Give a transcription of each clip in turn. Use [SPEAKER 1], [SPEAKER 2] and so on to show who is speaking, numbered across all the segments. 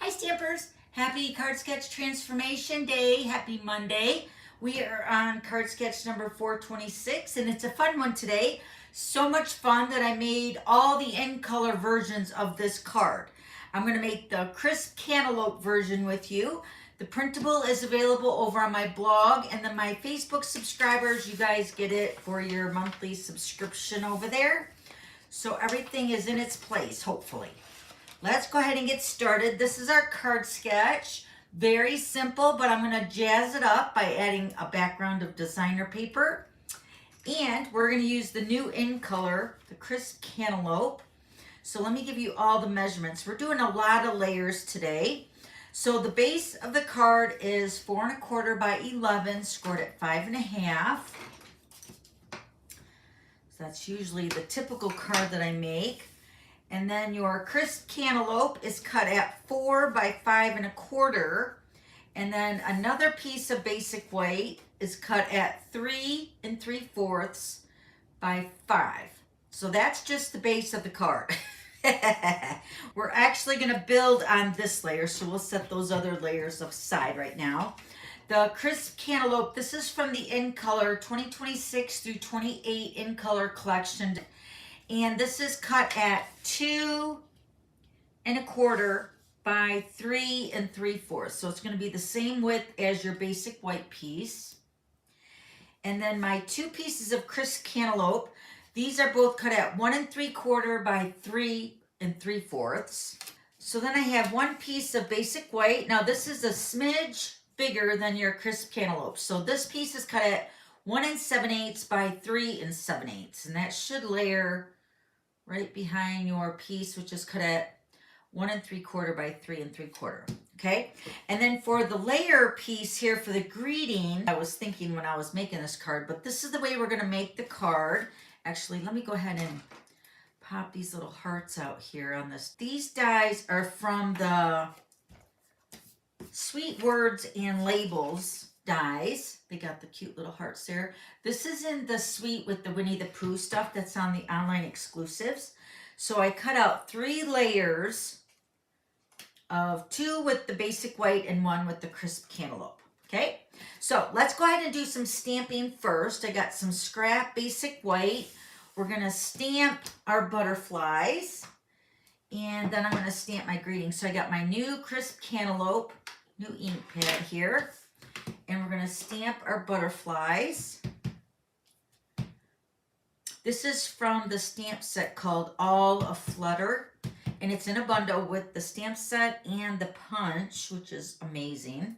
[SPEAKER 1] Hi Stampers! Happy Card Sketch Transformation Day. Happy Monday. We are on card sketch number 426 and it's a fun one today. So much fun that I made all the in color versions of this card. I'm going to make the crisp cantaloupe version with you. The printable is available over on my blog, and then my Facebook subscribers, you guys get it for your monthly subscription over there. So everything is in its place, hopefully. Let's go ahead and get started. This is our card sketch. Very simple, but I'm going to jazz it up by adding a background of designer paper. And we're going to use the new in color, the crisp cantaloupe. So let me give you all the measurements. We're doing a lot of layers today. So the base of the card is 4 1/4 by 11, scored at 5 1/2. So that's usually the typical card that I make. And then your crisp cantaloupe is cut at 4 by 5 1/4. And then another piece of basic white is cut at 3 3/4 by 5. So that's just the base of the card. We're actually going to build on this layer, so we'll set those other layers aside right now. The crisp cantaloupe, this is from the In Color 2026 through 28 In Color collection. And this is cut at 2 1/4 by 3 3/4. So it's going to be the same width as your basic white piece. And then my two pieces of crisp cantaloupe, these are both cut at 1 3/4 by 3 3/4. So then I have one piece of basic white. Now this is a smidge bigger than your crisp cantaloupe. So this piece is cut at 1 7/8 by 3 7/8. And that should layer right behind your piece, which is cut at 1 3/4 by 3 3/4. Okay. And then for the layer piece here for the greeting, I was thinking when I was making this card, but this is the way we're going to make the card. Actually, let me go ahead and pop these little hearts out here on this. These dies are from the Sweet Words and Labels dies. They got the cute little hearts there. This is in the Sweet with the Winnie the Pooh stuff that's on the online exclusives. So I cut out 3 layers of 2 with the basic white and 1 with the crisp cantaloupe. Okay, so let's go ahead and do some stamping first. I got some scrap basic white. We're going to stamp our butterflies, and then I'm going to stamp my greeting. So I got my new crisp cantaloupe, new ink pad here, and we're going to stamp our butterflies. This is from the stamp set called All Aflutter, and it's in a bundle with the stamp set and the punch, which is amazing.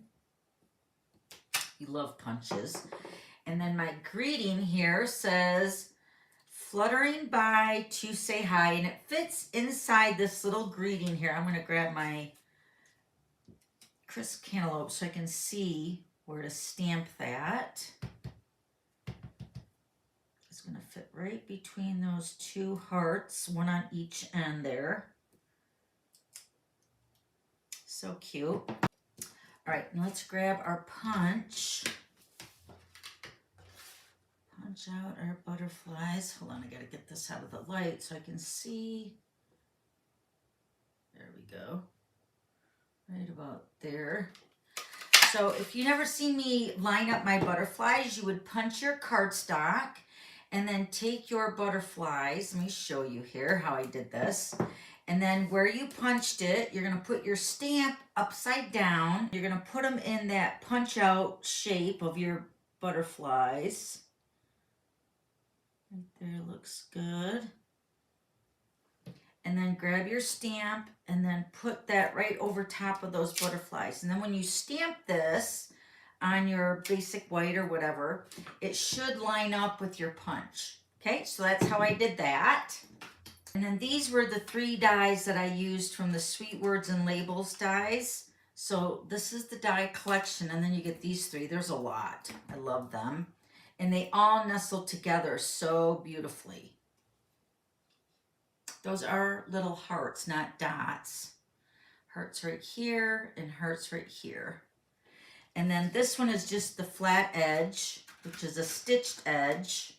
[SPEAKER 1] You love punches. And then my greeting here says, fluttering by to say hi, and it fits inside this little greeting here. I'm going to grab my crisp cantaloupe so I can see where to stamp that. It's going to fit right between those 2 hearts, one on each end there. So cute. All right, now let's grab our punch. Punch out our butterflies. Hold on, I got to get this out of the light so I can see. There we go. Right about there. So if you never seen me line up my butterflies, you would punch your cardstock and then take your butterflies. Let me show you here how I did this. And then where you punched it, you're going to put your stamp upside down. You're going to put them in that punch out shape of your butterflies. Right there, looks good. And then grab your stamp and then put that right over top of those butterflies. And then when you stamp this on your basic white or whatever, it should line up with your punch. Okay, so that's how I did that. And then these were the 3 dies that I used from the Sweet Words and Labels dies. So this is the die collection, and then you get these 3. There's a lot. I love them. And they all nestle together so beautifully. Those are little hearts, not dots. Hearts right here and hearts right here. And then this one is just the flat edge, which is a stitched edge.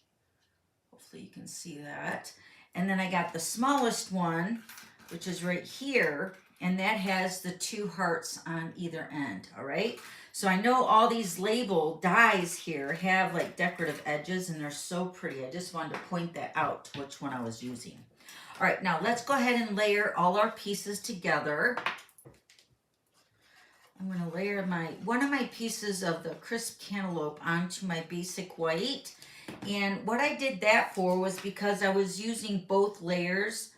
[SPEAKER 1] Hopefully you can see that. And then I got the smallest one, which is right here, and that has the 2 hearts on either end, all right? So I know all these label dies here have like decorative edges, and they're so pretty. I just wanted to point that out, which one I was using. All right, now let's go ahead and layer all our pieces together. I'm going to layer one of my pieces of the crisp cantaloupe onto my basic white. And what I did that for was because I was using both layers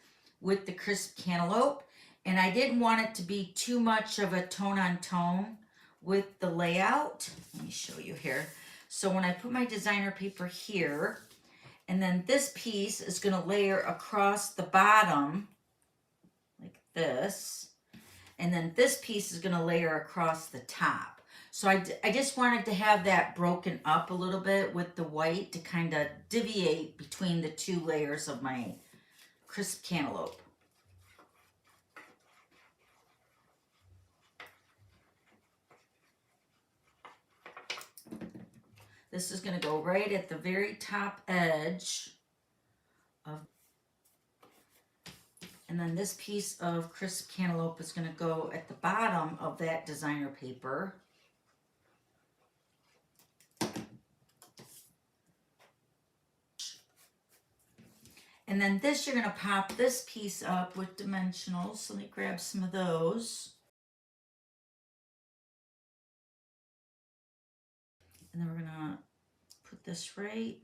[SPEAKER 1] with the crisp cantaloupe, and I didn't want it to be too much of a tone on tone with the layout. Let me show you here. So when I put my designer paper here, and then this piece is going to layer across the bottom like this. And then this piece is going to layer across the top. So I just wanted to have that broken up a little bit with the white to kind of deviate between the 2 layers of my crisp cantaloupe. This is going to go right at the very top edge of, and then this piece of crisp cantaloupe is going to go at the bottom of that designer paper. And then this, you're going to pop this piece up with dimensionals. So let me grab some of those. And then we're going to put this right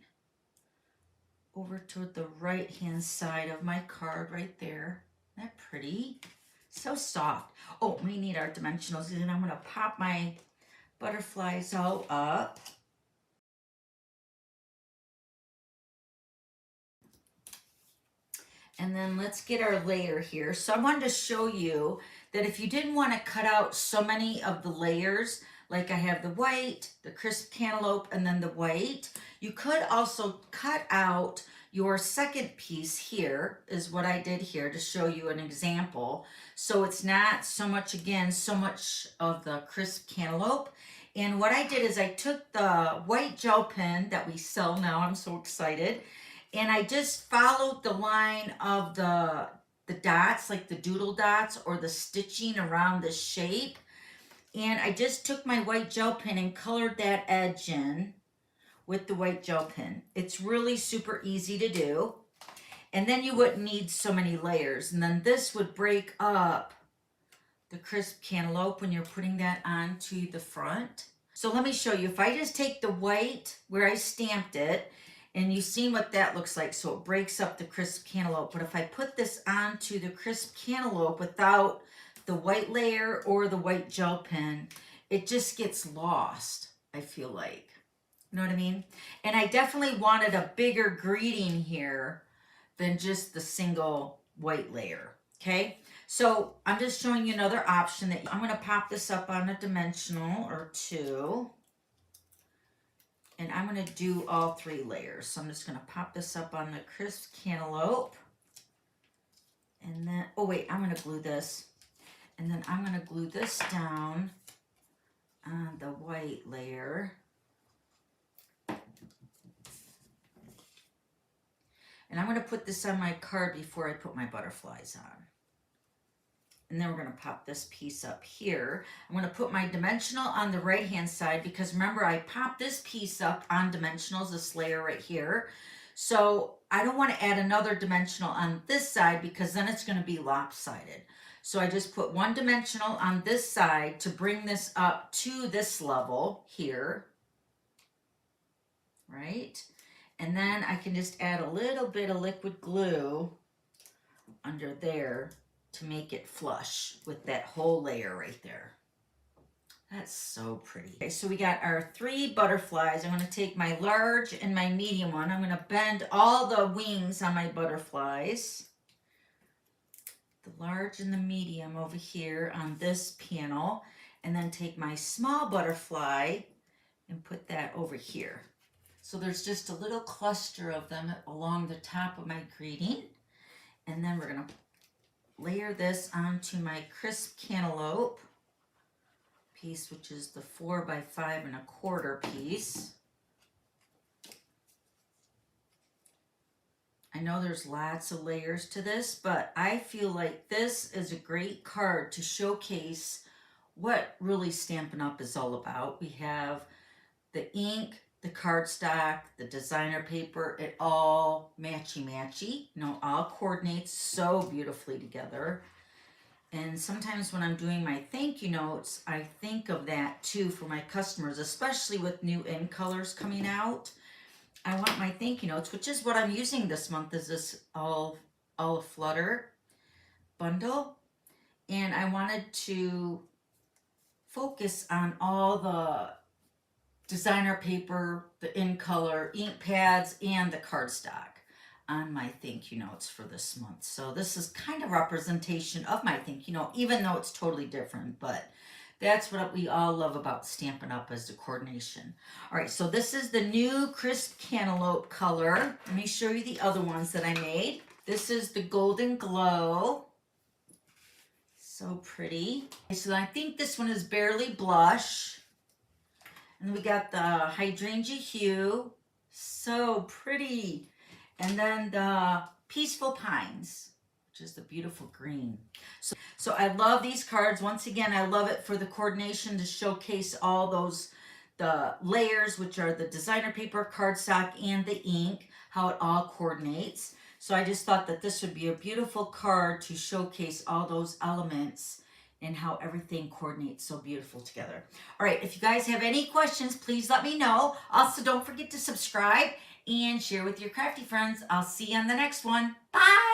[SPEAKER 1] over to the right hand side of my card right there. Isn't that pretty? So soft. Oh, we need our dimensionals, and I'm going to pop my butterflies all up. And then let's get our layer here. So I wanted to show you that if you didn't want to cut out so many of the layers, like I have the white, the crisp cantaloupe, and then the white, you could also cut out your second piece here, is what I did here to show you an example. So it's not so much, again, so much of the crisp cantaloupe. And what I did is I took the white gel pen that we sell now, I'm so excited, and I just followed the line of the dots, like the doodle dots or the stitching around the shape. And I just took my white gel pen and colored that edge in with the white gel pen. It's really super easy to do. And then you wouldn't need so many layers. And then this would break up the crisp cantaloupe when you're putting that onto the front. So let me show you. If I just take the white where I stamped it, and you've seen what that looks like, so it breaks up the crisp cantaloupe. But if I put this onto the crisp cantaloupe without the white layer or the white gel pen, it just gets lost, I feel like. You know what I mean? And I definitely wanted a bigger greeting here than just the single white layer, okay? So I'm just showing you another option that I'm gonna pop this up on a dimensional or 2. And I'm going to do all 3 layers. So I'm just going to pop this up on the crisp cantaloupe. And then, oh wait, I'm going to glue this. And then I'm going to glue this down on the white layer. And I'm going to put this on my card before I put my butterflies on. And then we're going to pop this piece up here. I'm going to put my dimensional on the right hand side because remember I popped this piece up on dimensionals, this layer right here. So I don't want to add another dimensional on this side because then it's going to be lopsided. So I just put 1 dimensional on this side to bring this up to this level here. Right? And then I can just add a little bit of liquid glue under there to make it flush with that whole layer right there. That's so pretty. Okay, so we got our 3 butterflies. I'm going to take my large and my medium one. I'm going to bend all the wings on my butterflies. The large and the medium over here on this panel. And then take my small butterfly and put that over here. So there's just a little cluster of them along the top of my greeting. And then we're going to layer this onto my crisp cantaloupe piece, which is the 4 by 5 1/4 piece. I know there's lots of layers to this, but I feel like this is a great card to showcase what really Stampin' Up! Is all about. We have the ink, the cardstock, the designer paper, it all matchy-matchy. You know, all coordinates so beautifully together. And sometimes when I'm doing my thank you notes, I think of that too for my customers, especially with new in colors coming out. I want my thank you notes, which is what I'm using this month, is this all flutter bundle. And I wanted to focus on all the designer paper, the in color, ink pads, and the cardstock on my thank you notes for this month. So this is kind of representation of my thank you note, even though it's totally different, but that's what we all love about Stampin' Up! As the coordination. All right, so this is the new crisp cantaloupe color. Let me show you the other ones that I made. This is the golden glow. So pretty. So I think this one is barely blush. And we got the hydrangea hue. So pretty. And then the peaceful pines, which is the beautiful green. So I love these cards. Once again, I love it for the coordination to showcase all those, the layers, which are the designer paper, cardstock, and the ink, how it all coordinates. So I just thought that this would be a beautiful card to showcase all those elements and how everything coordinates so beautiful together. All right, if you guys have any questions, please let me know. Also, don't forget to subscribe and share with your crafty friends. I'll see you on the next one. Bye!